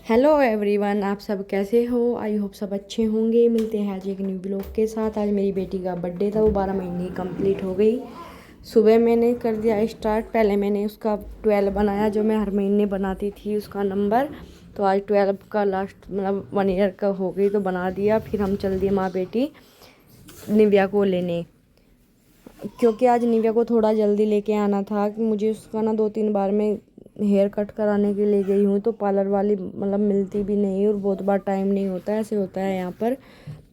Hello everyone, आप सब कैसे हो। आई होप सब अच्छे होंगे। मिलते हैं आज एक न्यू ब्लॉग के साथ। आज मेरी बेटी का बर्थडे था, वो 12 महीने कंप्लीट हो गई। सुबह मैंने कर दिया स्टार्ट। पहले मैंने उसका 12 बनाया, जो मैं हर महीने बनाती थी उसका नंबर। तो आज 12 का लास्ट मतलब 1 ईयर का हो गई तो बना दिया। फिर हम चल दिए माँ बेटी निव्या को लेने, क्योंकि आज निव्या को थोड़ा जल्दी लेके आना था कि मुझे उसका ना 2-3 बार में हेयर कट कराने के लिए गई हूँ तो पार्लर वाली मतलब मिलती भी नहीं और बहुत बार टाइम नहीं होता है। ऐसे होता है यहाँ पर,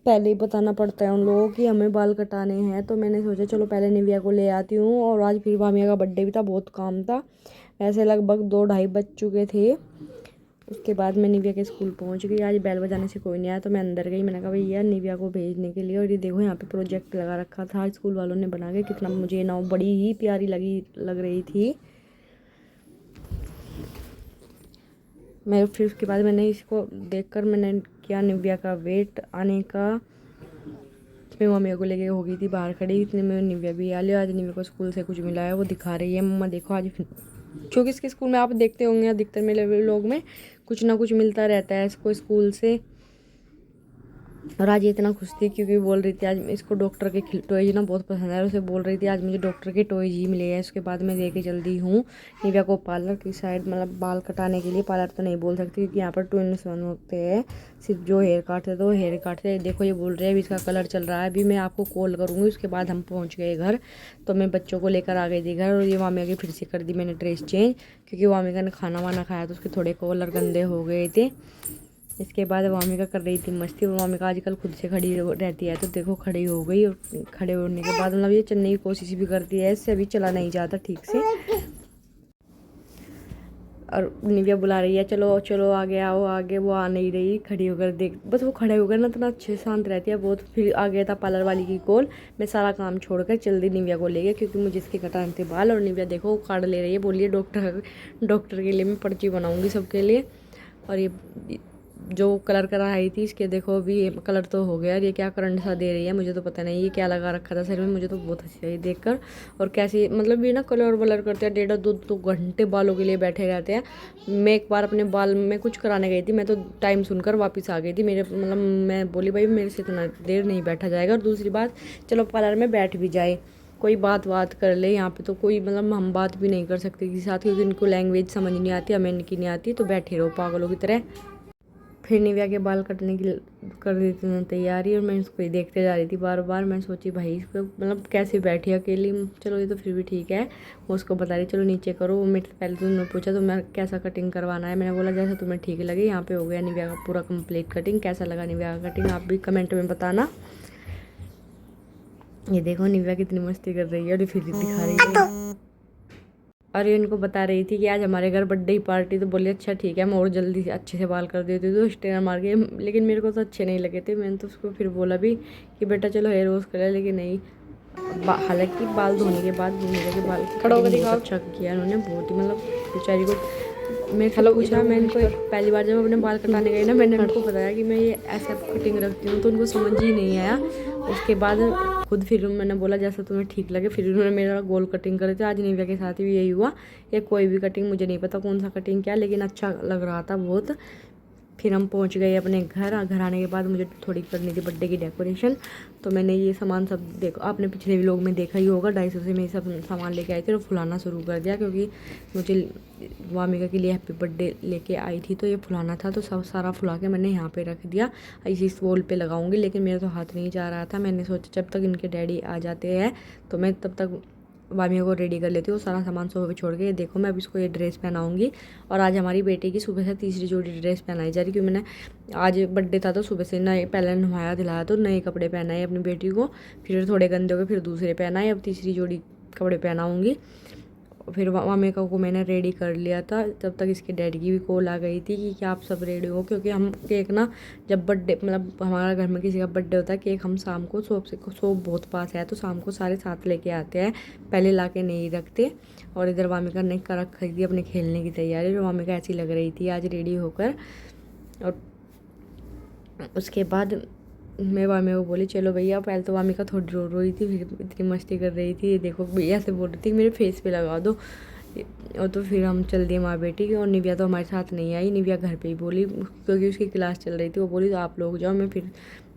पहले ही बताना पड़ता है उन लोगों की हमें बाल कटाने हैं। तो मैंने सोचा चलो पहले निव्या को ले आती हूँ। और आज फिर भामिया का बर्थडे भी था, बहुत काम था। ऐसे लगभग 2-2:30 बज चुके थे। उसके बाद मैं निव्या के स्कूल पहुंच गई। आज बेल बजाने से कोई नहीं आया तो मैं अंदर गई। मैंने कहा भैया निव्या को भेजने के लिए। और ये देखो यहाँ पे प्रोजेक्ट लगा रखा था स्कूल वालों ने बना के, कितना मुझे ना बड़ी ही प्यारी लग रही थी। मैं फिर उसके बाद मैंने इसको देखकर मैंने किया निव्या का वेट आने का। मैं मम्मी को लेके हो गई थी बाहर खड़ी, इतने में निव्या भी आ लिया। आज निव्या को स्कूल से कुछ मिला है, वो दिखा रही है मम्मा देखो आज। क्योंकि इसके स्कूल में आप देखते होंगे अधिकतर मेरे लोग में कुछ ना कुछ मिलता रहता है इसको स्कूल से। और आज ये इतना खुश थी क्योंकि बोल रही थी आज इसको डॉक्टर के टॉयज ना बहुत पसंद है। उसे बोल रही थी आज मुझे डॉक्टर के टॉयज ही मिले हैं। उसके बाद मैं लेके जल्दी हूँ निव्या को पार्लर की साइड, मतलब बाल कटाने के लिए। पार्लर तो नहीं बोल सकती क्योंकि यहाँ पर ट्विन्स होते हैं, सिर्फ जो हेयर काटते तो हेयर काटते। देखो ये बोल रहे हैं अभी इसका कलर चल रहा है, अभी मैं आपको कॉल करूँगी। उसके बाद हम पहुँच गए घर, तो मैं बच्चों को लेकर आ गई थी घर। और ये मामिया की फिर से कर दी मैंने ड्रेस चेंज, क्योंकि मामिया ने खाना वाना खाया तो उसके थोड़े कॉलर गंदे हो गए थे। इसके बाद वामिका कर रही थी मस्ती। और वामिका आजकल खुद से खड़ी रहती है, तो देखो खड़ी हो गई। और खड़े होने के बाद मतलब ये चलने की कोशिश भी करती है, इससे अभी चला नहीं जाता ठीक से। और निव्या बुला रही है चलो चलो आगे आओ आगे, वो आ नहीं रही। खड़ी होकर देख, बस वो खड़े होकर ना इतना अच्छे शांत रहती है बहुत। फिर आ गया था पार्लर वाली की कॉल। मैं सारा काम छोड़कर जल्दी निव्या को ले गया क्योंकि मुझे इसके कटाने थे बाल। और निव्या देखो वो कार्ड ले रही है, बोलिए डॉक्टर के लिए मैं पर्ची बनाऊंगी सबके लिए। और ये जो कलर कराई थी इसके देखो अभी ये कलर तो हो गया। और ये क्या करंट सा दे रही है मुझे तो पता नहीं, ये क्या लगा रखा था सर में। मुझे तो बहुत हंसी आई देखकर। और कैसे मतलब ये ना कलर वलर करते हैं, 1.5-2 घंटे बालों के लिए बैठे रहते हैं। मैं एक बार अपने बाल में कुछ कराने गई थी, मैं तो टाइम सुनकर वापस आ गई थी। मेरे मतलब मैं बोली भाई मेरे से इतना देर नहीं बैठा जाएगा। और दूसरी बात, चलो पार्लर में बैठ भी जाए, कोई बात कर ले। यहाँ पे तो कोई मतलब हम बात भी नहीं कर सकते किसी साथ, क्योंकि इनको लैंग्वेज समझ नहीं आती, हमें इनकी नहीं आती। तो बैठे रहो पागलों की तरह। फिर निव्या के बाल कटने की कर दी थी तैयारी। और मैं इसको ही देखते जा रही थी बार बार। मैं सोची भाई इसको मतलब कैसे बैठी अकेली। चलो ये तो फिर भी ठीक है, वो उसको बता रही चलो नीचे करो। वो मेरे पहले तो उन्होंने पूछा तो मैं कैसा कटिंग करवाना है, मैंने बोला जैसा तुम्हें ठीक लगे। यहाँ पे हो गया निव्या का पूरा कंप्लीट कटिंग। कैसा लगा निव्या का कटिंग आप भी कमेंट में बताना। ये देखो निव्या कितनी मस्ती कर रही है और फिर दिखा रही है। और ये उनको बता रही थी कि आज हमारे घर बर्थडे पार्टी। तो बोली अच्छा ठीक है, मैं और जल्दी से अच्छे से बाल कर देती हूँ। तो स्ट्रेनर मार के, लेकिन मेरे को तो अच्छे नहीं लगे थे। मैंने तो उसको फिर बोला भी कि बेटा चलो हेयर वॉश कर ले, लेकिन नहीं। हालांकि बाल धोने के बाद मेरे के बाल खड़ा होकर दिखाओ अच्छा किया उन्होंने, बहुत ही मतलब बेचारी को। मैं हेलो पूछा, मैं इनको पहली बार जब अपने बाल कटाने गई ना, मैंने उनको बताया कि मैं ये ऐसा कटिंग रखती हूँ, तो उनको समझ ही नहीं आया। उसके बाद खुद फिर मैंने बोला जैसा तुम्हें ठीक लगे। फिर उन्होंने मेरा गोल कटिंग करे थे। आज निव्या के साथ भी यही हुआ, या कोई भी कटिंग मुझे नहीं पता कौन सा कटिंग क्या, लेकिन अच्छा लग रहा था बहुत। फिर हम पहुंच गए अपने घर। घर आने के बाद मुझे थोड़ी करनी थी बर्थडे की डेकोरेशन। तो मैंने ये सामान सब देखो, आपने पिछले व्लॉग में देखा ही होगा, 250 से मैं सब सामान लेके आई थी और फुलाना शुरू कर दिया। क्योंकि मुझे वामिका के लिए हैप्पी बर्थडे लेके आई थी तो ये फुलाना था। तो सब सारा फुला के मैंने यहाँ पे रख दिया, इस वॉल पे लगाऊंगी। लेकिन मेरा तो हाथ नहीं जा रहा था। मैंने सोचा जब तक इनके डैडी आ जाते हैं तो मैं तब तक वामिया को रेडी कर लेती हूँ। सारा सामान सुबह पे छोड़ के ये देखो मैं अब इसको ये ड्रेस पहनाऊंगी। और आज हमारी बेटी की सुबह से तीसरी जोड़ी ड्रेस पहनाई जा रही, क्योंकि मैंने आज बर्थडे था तो सुबह से नए पहले नहाया दिलाया तो नए कपड़े पहनाए अपनी बेटी को। फिर थोड़े गंदे हो गए, फिर दूसरे पहनाए, अब तीसरी जोड़ी कपड़े पहनाऊँगी। फिर वामिका को मैंने रेडी कर लिया था। तब तक इसके डैडी की भी कॉल आ गई थी कि क्या आप सब रेडी हो, क्योंकि हम केक ना जब बर्थडे मतलब हमारा घर में किसी का बर्थडे होता है, केक हम शाम को शॉप बहुत पास है तो शाम को सारे साथ लेके आते हैं, पहले ला के नहीं रखते। और इधर वामिका ने रख दी अपने खेलने की तैयारी। और वामिका ऐसी लग रही थी आज रेडी होकर। और उसके बाद मैं वामिका को बोली चलो भैया। पहले तो वामिका थोड़ी रो रही थी, फिर इतनी मस्ती कर रही थी। ये देखो भैया से बोल रही थी मेरे फेस पे लगा दो। और तो फिर हम चल दिए माँ बेटी की। और निव्या तो हमारे साथ नहीं आई, निव्या घर पे ही बोली क्योंकि उसकी क्लास चल रही थी। वो बोली तो आप लोग जाओ, मैं फिर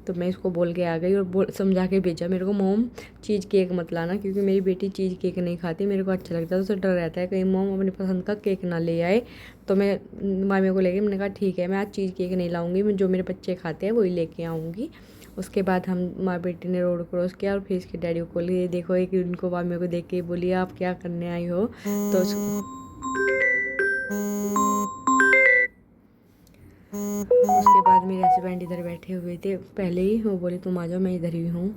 तो मैं इसको बोल के आ गई और समझा के भेजा मेरे को, मोम चीज़ केक मत लाना, क्योंकि मेरी बेटी चीज़ केक नहीं खाती, मेरे को अच्छा लगता है। तो उसे डर रहता है कहीं मोम अपनी पसंद का केक ना ले आए। तो मैं मामी को ले गई, मैंने कहा ठीक है मैं आज चीज़ केक नहीं लाऊंगी, मैं जो मेरे बच्चे खाते हैं वही लेके आऊँगी। उसके बाद हम माँ बेटी ने रोड क्रॉस किया और फिर इसके डैडी को लिए देखो, एक उनको मामी को देख के बोली आप क्या करने आई हो। तो उसके बाद मेरे हस्बैंड इधर बैठे हुए थे पहले ही, वो बोले तुम आ जाओ मैं इधर ही हूँ।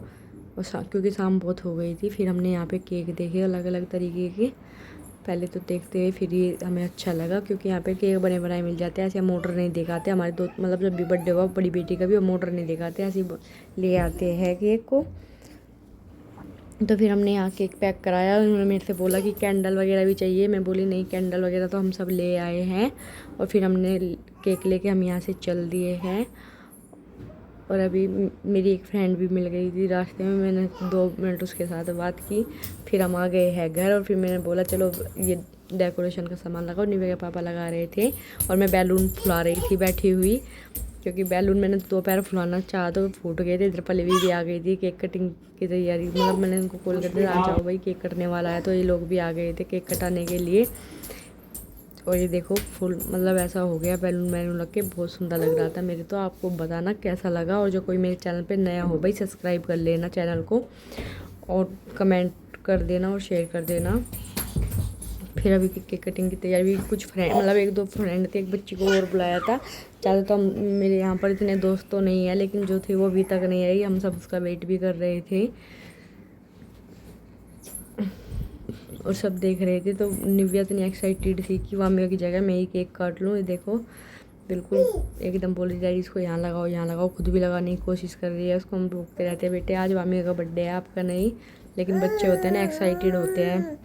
और क्योंकि शाम बहुत हो गई थी, फिर हमने यहाँ पे केक देखे अलग अलग तरीके के। पहले तो देखते हुए फिर ये हमें अच्छा लगा, क्योंकि यहाँ पे केक बने बनाए मिल जाते हैं, ऐसे हम ऑर्डर नहीं दिखाते। हमारे दो मतलब जब भी बर्थडे हुआ बड़ी बेटी का भी हम ऑर्डर नहीं दिखाते, ऐसे ले आते हैं केक को। तो फिर हमने यहाँ केक पैक कराया। उन्होंने मेरे से बोला कि कैंडल वगैरह भी चाहिए, मैं बोली नहीं कैंडल वगैरह तो हम सब ले आए हैं। और फिर हमने केक लेके हम यहाँ से चल दिए हैं। और अभी मेरी एक फ्रेंड भी मिल गई थी रास्ते में, मैंने 2 मिनट उसके साथ बात की, फिर हम आ गए हैं घर। और फिर मैंने बोला चलो ये डेकोरेशन का सामान लगाओ, निवे के पापा लगा रहे थे और मैं बैलून फुला रही थी बैठी हुई, क्योंकि बैलून मैंने 2 पैर फुलाना चाहा तो फूट गए थे। इधर पल्लवी भी आ गई थी केक कटिंग की तैयारी, मतलब मैंने उनको कॉल कर दिया आ जाओ भाई केक कटने वाला है, तो ये लोग भी आ गए थे केक कटाने के लिए। और ये देखो फुल मतलब ऐसा हो गया, बैलून वैलून लग के बहुत सुंदर लग रहा था मेरे। तो आपको बताना कैसा लगा, और जो कोई मेरे चैनल पे नया हो भाई सब्सक्राइब कर लेना चैनल को, और कमेंट कर देना और शेयर कर देना। फिर अभी केक कटिंग की तैयारी भी, कुछ फ्रेंड मतलब 1-2 फ्रेंड थे, एक बच्ची को और बुलाया था। ज़्यादा तो मेरे यहाँ पर इतने दोस्त तो नहीं है, लेकिन जो थे वो अभी तक नहीं आई, हम सब उसका वेट भी कर रहे थे और सब देख रहे थे। तो निव्या इतनी एक्साइटेड थी कि वामिका की जगह मैं ही केक काट लूँ। ये देखो बिल्कुल एकदम बोल रही डैडी इसको यहाँ लगाओ, खुद भी लगाने की कोशिश कर रही है। उसको हम रोकते रहते हैं बेटे आज वामिका का बर्थडे है आपका नहीं, लेकिन बच्चे होते हैं ना एक्साइटेड होते हैं।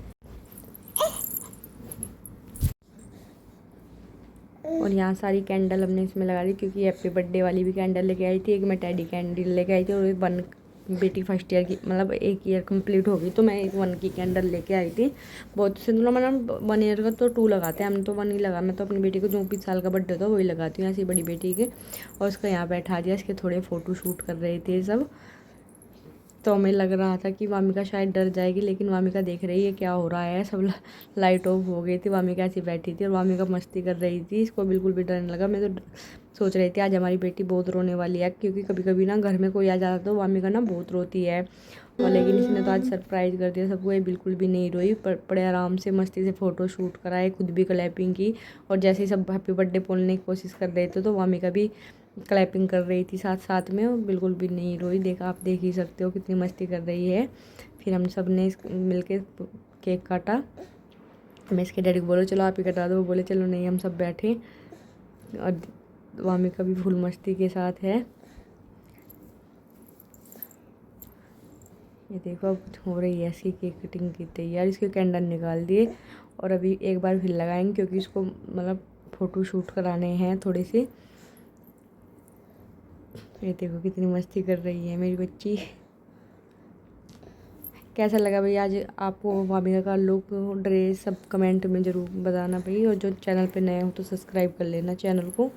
और यहाँ सारी कैंडल हमने इसमें लगा दी, क्योंकि हैप्पी बर्थडे वाली भी कैंडल लेके आई थी, एक मैं टेडी कैंडल लेके आई थी, और एक 1 बेटी फर्स्ट ईयर की मतलब 1 ईयर कंप्लीट होगी तो मैं एक 1 की कैंडल लेके आई थी। बहुत सिंपल मतलब 1 ईयर का तो 2 लगाते हैं, हमने तो 1 ही लगा। मैं तो अपनी बेटी को जो 20 साल का बर्थडे था वही लगाती हूँ ऐसी बड़ी बेटी के। और उसको यहाँ बैठा दिया, इसके थोड़े फ़ोटो शूट कर रहे थे सब। तो हमें लग रहा था कि वामिका शायद डर जाएगी, लेकिन वामिका देख रही है क्या हो रहा है। सब लाइट ऑफ हो गई थी, वामिका ऐसी बैठी थी और वामिका मस्ती कर रही थी, इसको बिल्कुल भी डर नहीं लगा। मैं तो सोच रही थी आज हमारी बेटी बहुत रोने वाली है, क्योंकि कभी कभी ना घर में कोई आ जाता तो वामिका ना बहुत रोती है। और लेकिन इसने तो आज सरप्राइज़ कर दिया सबको, ये बिल्कुल भी नहीं रोई, बड़े आराम से मस्ती से फ़ोटो शूट कराए, खुद भी क्लैपिंग की। और जैसे ही सब हैप्पी बर्थडे बोलने की कोशिश कर रहे थे तो वामिका भी क्लैपिंग कर रही थी साथ साथ में, और बिल्कुल भी नहीं रोई। देखा आप देख ही सकते हो कितनी मस्ती कर रही है। फिर हम सब ने मिल के केक काटा। मैं इसके डैडी को बोलो चलो आप ही कटा दो, वो बोले चलो नहीं हम सब बैठे। और वामिका भी फुल मस्ती के साथ है। ये देखो अब हो रही है ऐसी केक कटिंग की तैयारी, इसके कैंडल निकाल दिए और अभी एक बार फिर लगाएंगे, क्योंकि इसको मतलब फ़ोटो शूट कराने हैं थोड़े से। ये देखो कितनी मस्ती कर रही है मेरी बच्ची। कैसा लगा भैया आज आपको वामिका का लुक, ड्रेस, सब कमेंट में ज़रूर बताना भाई। और जो चैनल पे नए हो तो सब्सक्राइब कर लेना चैनल को।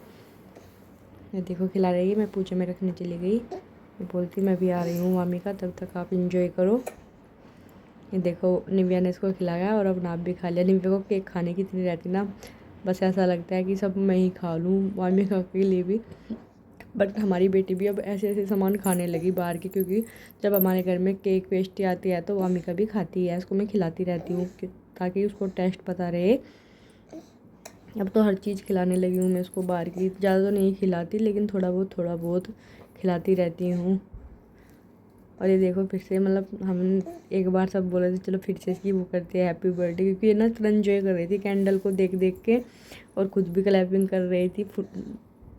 ये देखो खिला रही है, मैं पूछे में रखने चली गई, बोलती मैं भी आ रही हूँ वामिका, तब तक आप इंजॉय करो। ये देखो निव्या ने इसको खिलाया और अब नाप भी खा लिया। निव्या को केक खाने की इतनी रहती ना, बस ऐसा लगता है कि सब मैं ही खा लूँ वामिका के लिए भी। बट हमारी बेटी भी अब ऐसे ऐसे सामान खाने लगी बाहर के, क्योंकि जब हमारे घर में केक पेस्ट्री आती है तो वामिका भी खाती है, उसको मैं खिलाती रहती हूँ ताकि उसको टेस्ट पता रहे। अब तो हर चीज़ खिलाने लगी हूँ मैं उसको, बाहर की ज़्यादा तो नहीं खिलाती, लेकिन थोड़ा बहुत खिलाती रहती हूँ। और ये देखो फिर से मतलब हम एक बार सब बोले थे चलो फिर से इसकी वो करते हैं हैप्पी बर्थडे, क्योंकि ये ना इतना इन्जॉय कर रही थी कैंडल को देख देख के, और खुद भी क्लैपिंग कर रही थी।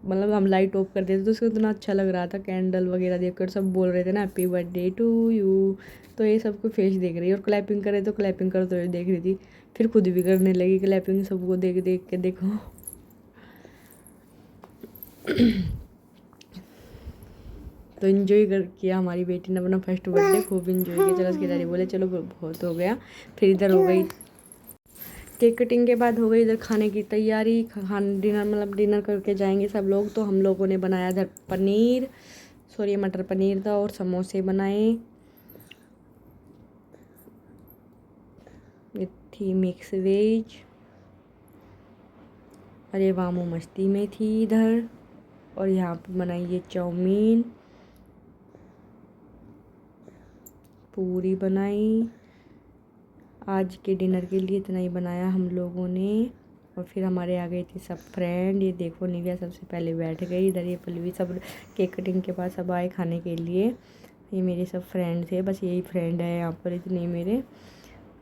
मतलब हम लाइट ऑफ कर देते तो उसको इतना अच्छा लग रहा था कैंडल वगैरह देखकर, सब बोल रहे थे ना हैप्पी बर्थडे टू यू। तो ये सबको फेस देख रही है और क्लैपिंग कर रहे तो क्लैपिंग करते हुए देख रही थी, फिर खुद भी करने लगी क्लैपिंग सबको देख देख के। देखो तो इन्जॉय कर किया हमारी बेटी ने अपना फर्स्ट बर्थडे, खूब इन्जॉय किया। चलो उसके डैडी बोले चलो बहुत हो गया, फिर इधर हो गई केक कटिंग के बाद हो गई इधर खाने की तैयारी। खाना डिनर मतलब डिनर करके जाएंगे सब लोग। तो हम लोगों ने बनाया इधर पनीर, सॉरी मटर पनीर था, और समोसे बनाए। ये थी मिक्स वेज। अरे वामू मस्ती में थी इधर। और यहाँ पे बनाई ये चाउमीन, पूरी बनाई। आज के डिनर के लिए इतना ही बनाया हम लोगों ने। और फिर हमारे आ गए थे सब फ्रेंड। ये देखो निव्या सबसे पहले बैठ गई इधर। ये पल्लवी सब केक कटिंग के पास सब आए खाने के लिए। ये मेरे सब फ्रेंड थे, बस यही फ्रेंड है यहाँ पर इतने मेरे।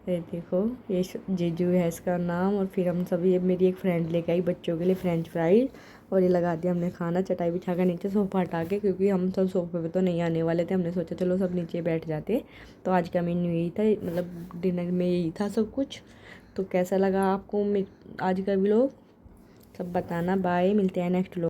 ये देखो ये जीजू है इसका नाम। और फिर हम सब, ये मेरी एक फ्रेंड लेके आई बच्चों के लिए फ्रेंच फ्राइज। और ये लगा दिया हमने खाना, चटाई बिछा कर नीचे सोफ़ा हटा के, क्योंकि हम सब सोफ़े पे तो नहीं आने वाले थे। हमने सोचा चलो सब नीचे बैठ जाते। तो आज का मेन्यू यही था, मतलब डिनर में यही था सब कुछ। तो कैसा लगा आपको आज का व्लॉग सब बताना। बाय, मिलते हैं नेक्स्ट व्लॉग।